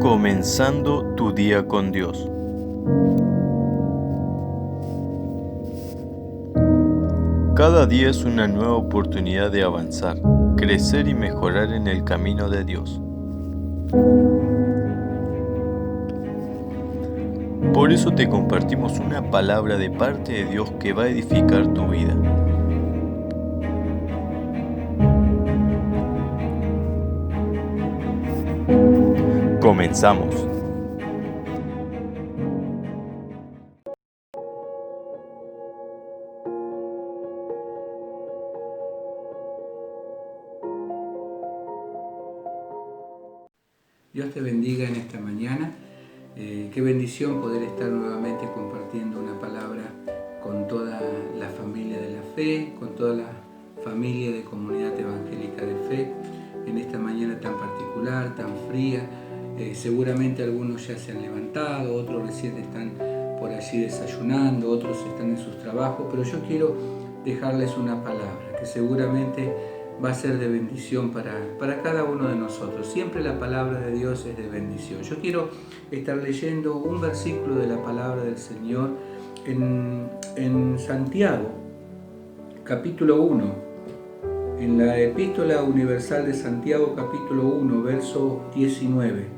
Comenzando tu día con Dios. Cada día es una nueva oportunidad de avanzar, crecer y mejorar en el camino de Dios. Por eso te compartimos una palabra de parte de Dios que va a edificar tu vida. Comenzamos. Dios te bendiga en esta mañana. Qué bendición poder estar nuevamente compartiendo una palabra con toda la familia de la fe, con toda la familia de Comunidad Evangélica de Fe, en esta mañana tan particular, tan fría. Seguramente algunos ya se han levantado, otros recién están por allí desayunando, otros están en sus trabajos, pero yo quiero dejarles una palabra que seguramente va a ser de bendición para cada uno de nosotros. Siempre la palabra de Dios es de bendición. Yo quiero estar leyendo un versículo de la palabra del Señor en Santiago, capítulo 1, en la Epístola Universal de Santiago, capítulo 1, verso 19.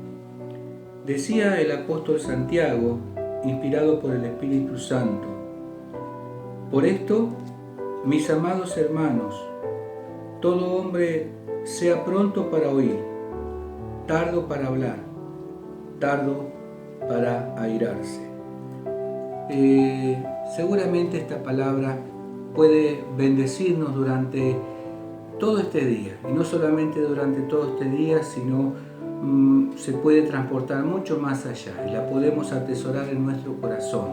Decía el apóstol Santiago, inspirado por el Espíritu Santo: por esto, mis amados hermanos, todo hombre sea pronto para oír, tardo para hablar, tardo para airarse. Seguramente esta palabra puede bendecirnos durante todo este día, y no solamente durante todo este día, sino se puede transportar mucho más allá y la podemos atesorar en nuestro corazón.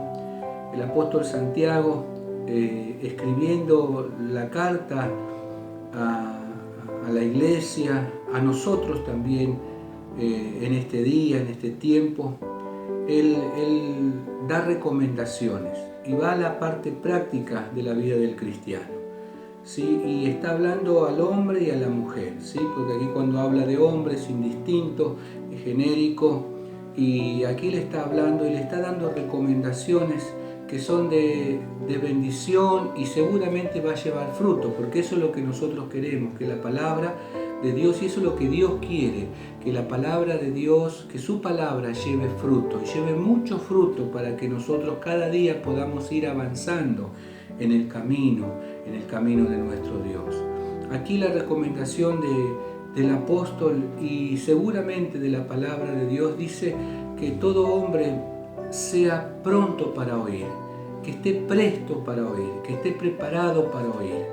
El apóstol Santiago, escribiendo la carta a la iglesia, a nosotros también, en este día, en este tiempo, él da recomendaciones y va a la parte práctica de la vida del cristiano, ¿sí? Y está hablando al hombre y a la mujer, ¿sí? Porque aquí cuando habla de hombre es indistinto, es genérico, y aquí le está hablando y le está dando recomendaciones que son de bendición y seguramente va a llevar fruto, porque eso es lo que nosotros queremos, que la palabra de Dios, y eso es lo que Dios quiere, que la palabra de Dios, que su palabra lleve fruto, y lleve mucho fruto para que nosotros cada día podamos ir avanzando en el camino de nuestro Dios. Aquí la recomendación del apóstol y seguramente de la palabra de Dios dice que todo hombre sea pronto para oír, que esté presto para oír, que esté preparado para oír.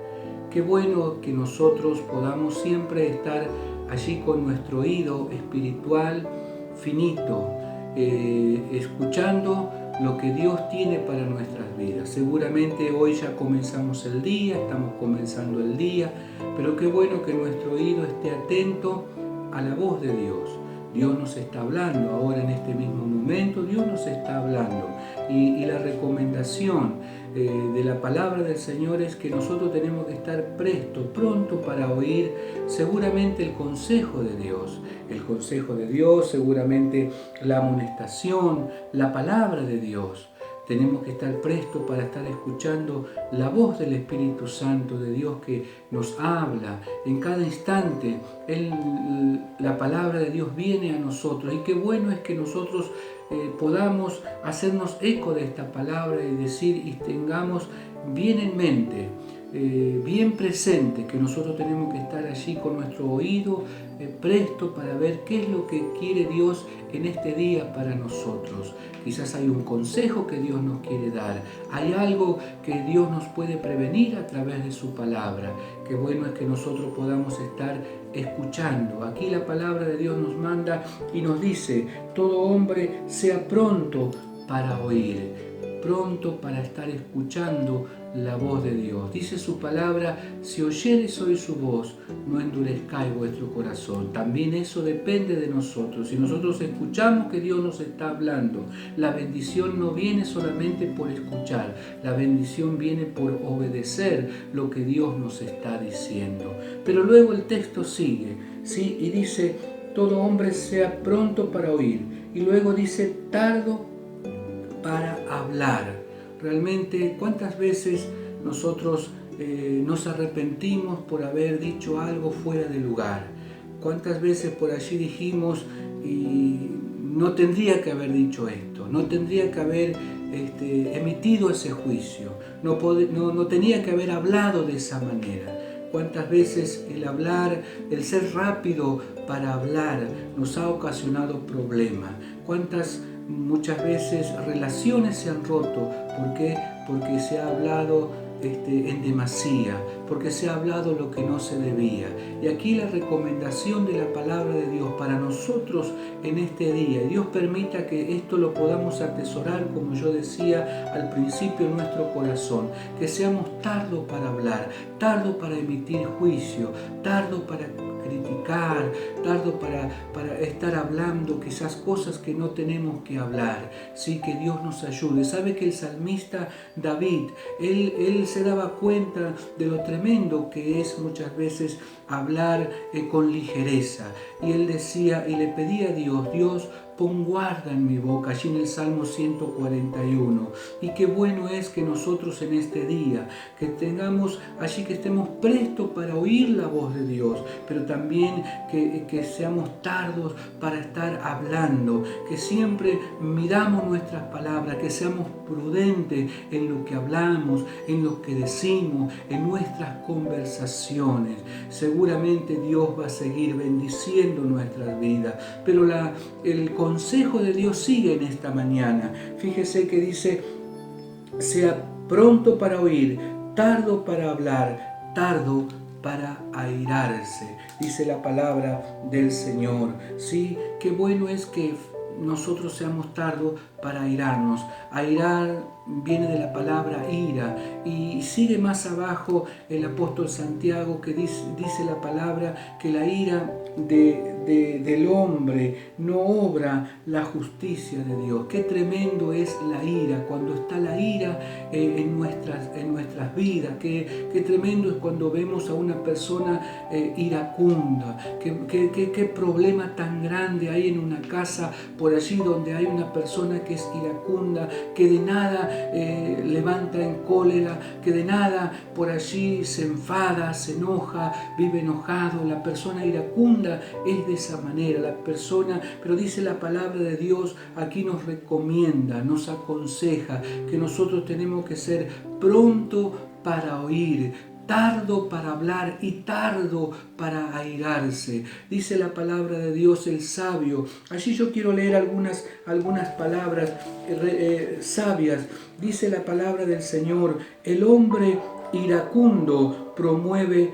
Qué bueno que nosotros podamos siempre estar allí con nuestro oído espiritual finito, escuchando lo que Dios tiene para nuestras vidas. Seguramente hoy ya comenzamos el día, estamos comenzando el día, pero qué bueno que nuestro oído esté atento a la voz de Dios. Dios nos está hablando ahora en este mismo momento, Dios nos está hablando. Y la recomendación de la palabra del Señor es que nosotros tenemos que estar pronto para oír seguramente el consejo de Dios, seguramente la amonestación, la palabra de Dios. Tenemos que estar prestos para estar escuchando la voz del Espíritu Santo de Dios que nos habla en cada instante. La palabra de Dios viene a nosotros, y qué bueno es que nosotros podamos hacernos eco de esta palabra y decir y tengamos bien en mente, bien presente, que nosotros tenemos que estar allí con nuestro oído presto para ver qué es lo que quiere Dios en este día para nosotros. Quizás hay un consejo que Dios nos quiere dar, hay algo que Dios nos puede prevenir a través de su palabra. Qué bueno es que nosotros podamos estar escuchando. Aquí la palabra de Dios nos manda y nos dice: todo hombre sea pronto para oír, pronto para estar escuchando la voz de Dios. Dice su palabra: si oyereis hoy su voz, no endurezcáis vuestro corazón. También eso depende de nosotros. Si nosotros escuchamos que Dios nos está hablando, la bendición no viene solamente por escuchar, la bendición viene por obedecer lo que Dios nos está diciendo. Pero luego el texto sigue, ¿sí? Y dice: todo hombre sea pronto para oír. Y luego dice tardo para hablar. Realmente, ¿cuántas veces nosotros nos arrepentimos por haber dicho algo fuera de lugar? ¿Cuántas veces por allí dijimos, y no tendría que haber dicho esto, no tendría que haber emitido ese juicio, no tenía que haber hablado de esa manera? ¿Cuántas veces el hablar, el ser rápido para hablar nos ha ocasionado problemas? Muchas veces relaciones se han roto? ¿Por qué? Porque se ha hablado en demasía, porque se ha hablado lo que no se debía. Y aquí la recomendación de la palabra de Dios para nosotros en este día, Dios permita que esto lo podamos atesorar, como yo decía al principio, en nuestro corazón, que seamos tardos para hablar, tardos para emitir juicio, tardos para criticar, tardo para estar hablando quizás cosas que no tenemos que hablar. Sí, que Dios nos ayude. Sabe que el salmista David, él se daba cuenta de lo tremendo que es muchas veces hablar con ligereza. Y él decía y le pedía a Dios, Dios, pon guarda en mi boca, allí en el Salmo 141. Y qué bueno es que nosotros en este día, que tengamos allí, que estemos prestos para oír la voz de Dios, pero también que seamos tardos para estar hablando, que siempre midamos nuestras palabras, que seamos prudentes en lo que hablamos, en lo que decimos, en nuestras conversaciones. Seguramente Dios va a seguir bendiciendo nuestras vidas, pero el consejo de Dios sigue en esta mañana. Fíjese que dice, sea pronto para oír, tardo para hablar, tardo para airarse, dice la palabra del Señor. Sí, qué bueno es que nosotros seamos tardos para airarnos. Airar viene de la palabra ira, y sigue más abajo el apóstol Santiago, que dice la palabra que la ira del hombre no obra la justicia de Dios. Qué tremendo es la ira, cuando está la ira en nuestras vidas. Qué tremendo es cuando vemos a una persona iracunda. Qué problema tan grande hay en una casa por allí donde hay una persona que es iracunda, que de nada levanta en cólera, que de nada por allí se enfada, se enoja, vive enojado. La persona iracunda es de esa manera, la persona, pero dice la palabra de Dios, aquí nos recomienda, nos aconseja que nosotros tenemos que ser pronto para oír, tardo para hablar y tardo para airarse. Dice la palabra de Dios, el sabio. Allí yo quiero leer algunas palabras sabias. Dice la palabra del Señor, el hombre iracundo promueve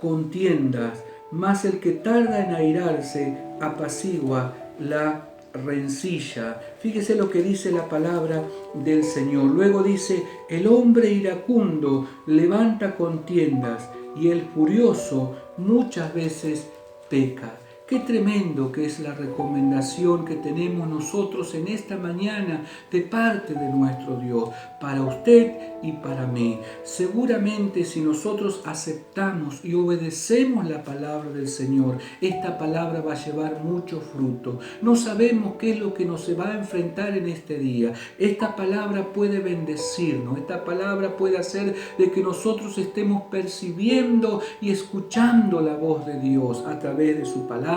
contiendas, mas el que tarda en airarse apacigua la rencilla. Fíjese lo que dice la palabra del Señor. Luego dice, el hombre iracundo levanta contiendas y el furioso muchas veces peca. Qué tremendo que es la recomendación que tenemos nosotros en esta mañana de parte de nuestro Dios, para usted y para mí. Seguramente si nosotros aceptamos y obedecemos la palabra del Señor, esta palabra va a llevar mucho fruto. No sabemos qué es lo que nos va a enfrentar en este día. Esta palabra puede bendecirnos, esta palabra puede hacer de que nosotros estemos percibiendo y escuchando la voz de Dios a través de su palabra,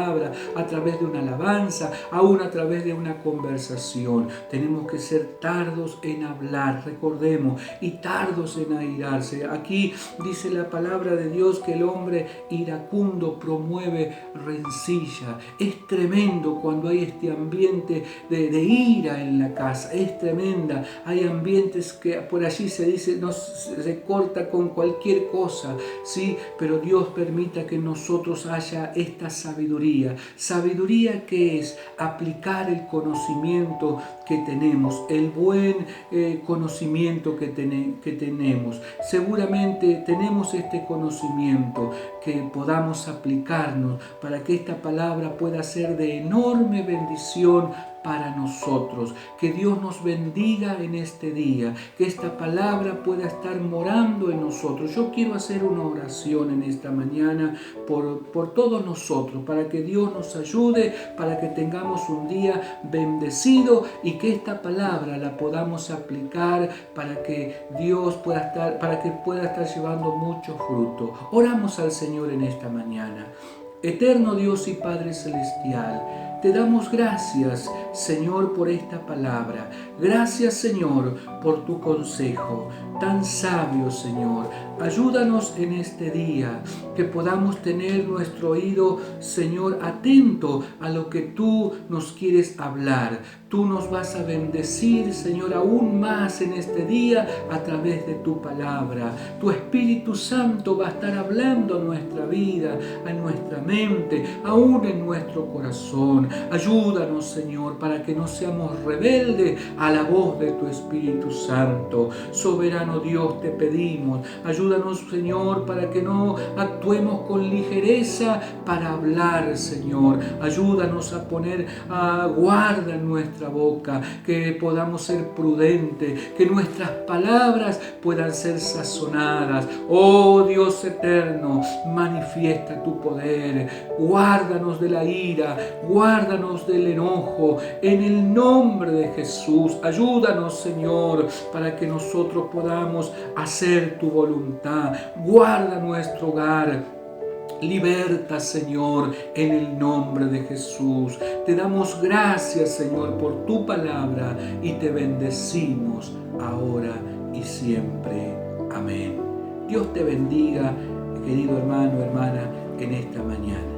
a través de una alabanza, aún a través de una conversación. Tenemos que ser tardos en hablar, recordemos, y tardos en airarse. Aquí dice la palabra de Dios que el hombre iracundo promueve rencilla. Es tremendo cuando hay este ambiente de ira en la casa, es tremenda. Hay ambientes que por allí se dice, se corta con cualquier cosa, ¿sí? Pero Dios permita que en nosotros haya esta sabiduría. Sabiduría que es aplicar el conocimiento que tenemos, el buen conocimiento que tenemos. Seguramente tenemos este conocimiento que podamos aplicarnos para que esta palabra pueda ser de enorme bendición para nosotros. Que Dios nos bendiga en este día, que esta palabra pueda estar morando en nosotros. Yo quiero hacer una oración en esta mañana por todos nosotros, para que Dios nos ayude, para que tengamos un día bendecido y que esta palabra la podamos aplicar para que Dios pueda estar llevando mucho fruto. Oramos al Señor en esta mañana. Eterno Dios y Padre Celestial, te damos gracias, Señor, por esta palabra. Gracias, Señor, por tu consejo tan sabio, Señor. Ayúdanos en este día, que podamos tener nuestro oído, Señor, atento a lo que tú nos quieres hablar. Tú nos vas a bendecir, Señor, aún más en este día a través de tu palabra. Tu Espíritu Santo va a estar hablando a nuestra vida, a nuestra mente, aún en nuestro corazón. Ayúdanos, Señor, para que no seamos rebeldes a la voz de tu Espíritu Santo. Soberano Dios, te pedimos, ayúdanos, Señor, para que no actuemos con ligereza para hablar, Señor. Ayúdanos a poner guarda en nuestra boca, que podamos ser prudentes, que nuestras palabras puedan ser sazonadas. Oh Dios eterno, manifiesta tu poder. Guárdanos de la ira, guárdanos del enojo, en el nombre de Jesús. Ayúdanos, Señor, para que nosotros podamos hacer tu voluntad. Guarda nuestro hogar. Liberta, Señor, en el nombre de Jesús. Te damos gracias, Señor, por tu palabra y te bendecimos ahora y siempre. Amén. Dios te bendiga, querido hermano, hermana, en esta mañana.